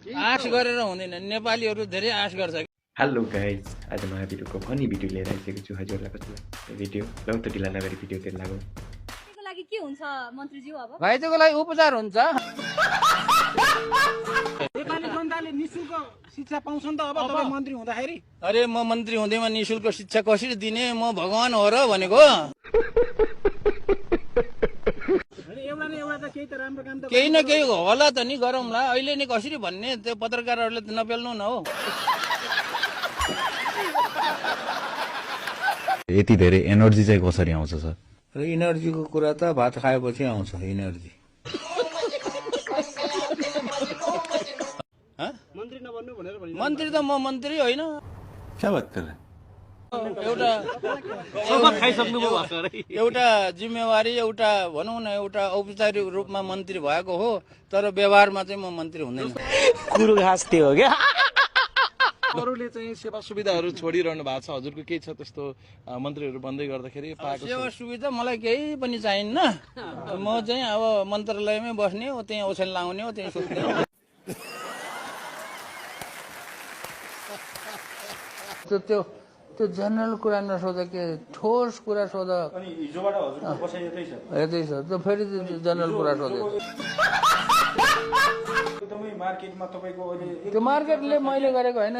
आश गरेर हुँदैन, नेपालीहरू धेरै आश गर्छ। हेलो गाइज, आज महावीरको फनी भिडियो लिएर आइसकेको छु हजुरलाई। कस्तो भिडियो ल त ढिला नगरी भिडियोतिर लागौँ। भाइको लागि के हुन्छ मन्त्रीज्यू? अब भाइको लागि उपचार हुन्छ। नेपाली जनताले निशुल्क शिक्षा पाउँछन् त अब तपाईँ मन्त्री हुँदाखेरि? अरे म मन्त्री हुँदैमा निशुल्क शिक्षा कसरी दिने? म भगवान हो र भनेको। एउटा न एउटा त केही त राम्रो काम त केही न केही होला त नि, गरौँला। अहिले नि कसरी भन्ने, त्यो पत्रकारहरूले त नपेल्नु न हो। यति धेरै एनर्जी चाहिँ कसरी आउँछ सर? र इनर्जीको कुरा त भात खाएपछि आउँछ इनर्जी। मन्त्री नबन्नु भनेर भनिन्छ। मन्त्री त म मन्त्री होइन। क्या बात कर रहे हैं? एउटा जिम्मेवारी, एउटा भनौँ न, एउटा औपचारिक रूपमा मन्त्री भएको हो, तर व्यवहारमा चाहिँ म मन्त्री हुँदैन। कुरो घाँस त्यो हो क्या। अरूले चाहिँ सेवा सुविधाहरू छोडिरहनु भएको छ, हजुरको केही छ त्यस्तो मन्त्रीहरू बन्दै गर्दाखेरि पाएको? सेवा सुविधा मलाई केही पनि चाहिन्न। म चाहिँ अब मन्त्रालयमै बस्ने हो, त्यहीँ ओछ्यान लाउने हो, त्यहीँ सुत्ने हो। त्यो जनरल कुरा नसोध, के ठोस कुरा सोध। यतै छ त, फेरि जनरल कुरा सोध्यो। त्यो मार्केटले मैले गरेको होइन।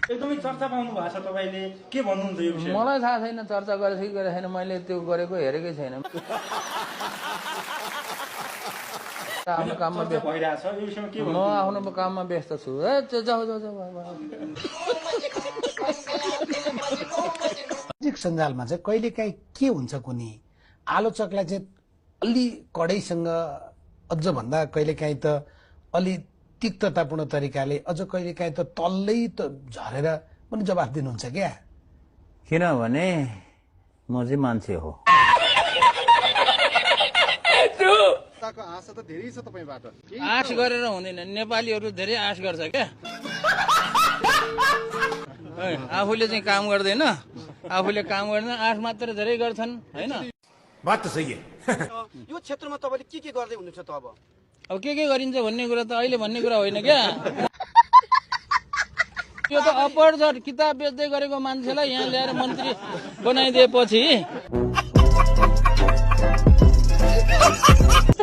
एकदमै चर्चा पाउनु भएको छ तपाईँले, के भन्नुहुन्छ यो विषय? मलाई थाहा छैन चर्चा गरेको कि गरेको छैन, मैले त्यो गरेको हेरेकै छैन। आफ्नो काममा व्यस्त भइरहेछ यो विषयमा के म आफ्नो काममा व्यस्त छु। जाऊ सामाजिक सञ्जालमा चाहिँ कहिलेकाहीँ के हुन्छ कुनै आलोचकलाई चाहिँ अलि कडाइसँग, अझ भन्दा कहिलेकाहीँ त अलि तिक्ततापूर्ण तरिकाले, अझ कहिलेकाहीँ त तल्लै त झरेर पनि जवाफ दिनुहुन्छ क्या? किनभने म चाहिँ मान्छे हो। आश गरेर हुँदैन, नेपालीहरू धेरै आश गर्छ क्या। आफूले चाहिँ काम गर्दैन, आफूले काम गर्दैन, आश मात्र धेरै गर्छन् होइन। बात त सही है। यो क्षेत्रमा तपाईँले के गर्दै हुनुहुन्छ त? अब के गरिन्छ भन्ने कुरा त अहिले भन्ने कुरा होइन क्या। त्यो त अपरझट किताब बेच्दै गरेको मान्छेलाई यहाँ ल्याएर मन्त्री बनाइदिएपछि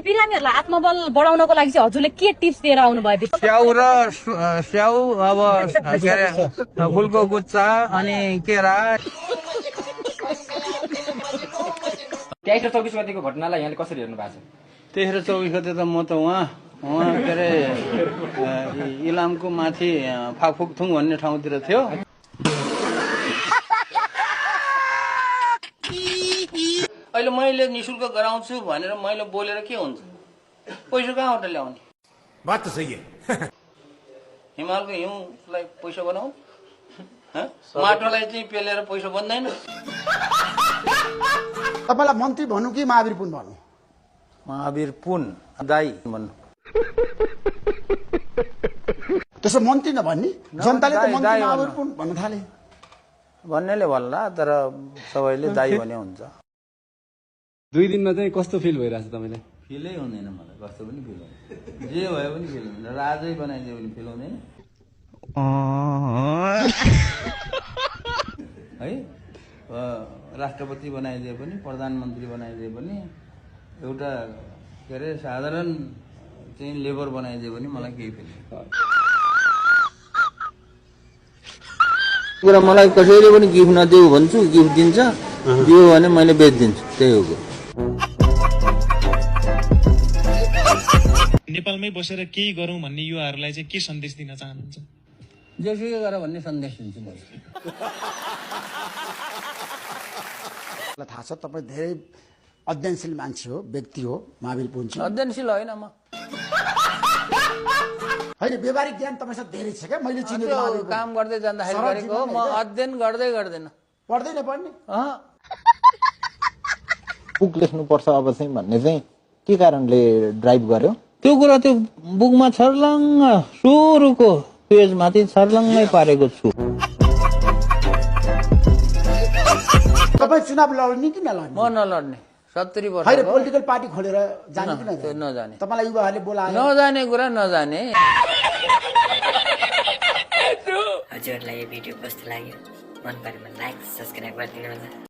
बिरामीहरूलाई आत्मबल बढाउनको लागि चाहिँ हजुरले के टिप्स दिएर आउनु भयो? स्याउ, अब के अरे फुलको गुच्चा अनि केरा। 23 र 24 गतिको घटनालाई यहाँले कसरी हेर्नु भएको छ? 23 र 24 गते त म त उहाँ के अरे इलामको माथि फाकफुकथुङ भन्ने ठाउँतिर थियो। अहिले मैले निशुल्क गराउँछु भनेर मैले बोलेर के हुन्छ? पैसा कहाँबाट ल्याउने? बात त सही है। हिमालको हिउँलाई पैसा बनाऊ, माटोलाई चाहिँ पेलेर पैसा बन्दैन। तपाईँलाई मन्त्री भन्नु कि महावीर पुन भन्नु? महावीर पुन दाई भन्नु। त्यसो मन्त्री नभन्ने, जनताले त मन्त्री दाइ महावीर पुन भन्न थाले। भन्नेले भन्ला, तर सबैले दाई भने हुन्छ। 2 दिनमा चाहिँ कस्तो फिल भइरहेछ तपाईँलाई? फिलै हुँदैन मलाई, कस्तो पनि फिल हुँदैन। जे भयो पनि फिल हुँदैन। राजै बनाइदियो भने फिल हुँदैन है। राष्ट्रपति बनाइदिए पनि, प्रधानमन्त्री बनाइदिए पनि, एउटा के अरे साधारण चाहिँ लेबर बनाइदियो भने मलाई केही फिल कुरा। मलाई कसैले पनि गिफ्ट नदेऊ भन्छु, गिफ्ट दिन्छ, दियो भने मैले बेचिदिन्छु, त्यही हो। नेपालमै बसेर केही गरौँ भन्ने युवाहरूलाई चाहिँ के सन्देश दिन चाहनुहुन्छ? जेसुकै गर भन्ने सन्देश दिन्छु मैले। थाहा छ तपाईँ धेरै अध्ययनशील मान्छे हो, व्यक्ति हो महावीर पुन। अध्ययनशील होइन म, होइन व्यावहारिक ज्ञान तपाईँसँग धेरै छ क्या? मैले चिनेको महावीर पुन। काम गर्दै जाँदाखेरि गरेको हो, म अध्ययन गर्दै गर्दैन। पढ्दैन पढ्ने? बुक लेख्नुपर्छ अब चाहिँ भन्ने चाहिँ के कारणले ड्राइभ गर्यो? त्यो कुरा त्यो बुकमा छर्लङ्ग सुरुको पेजमाथि छर्लङ्गै पारेको छु। तपाईँ चुनाव लड्ने कि नलड्ने? म नलड्ने। 70 वर्ष होइन भयो। पोलिटिकल पार्टी खोलेर जाने कि त्यो नजाने नजाने तपाईँलाई युवाहरूले बोलाए नजाने कुरा नजाने। हजुरहरूलाई यो भिडियो कस्तो लाग्यो मन परेमा लाइक सब्स्क्राइब गरिदिनु होला।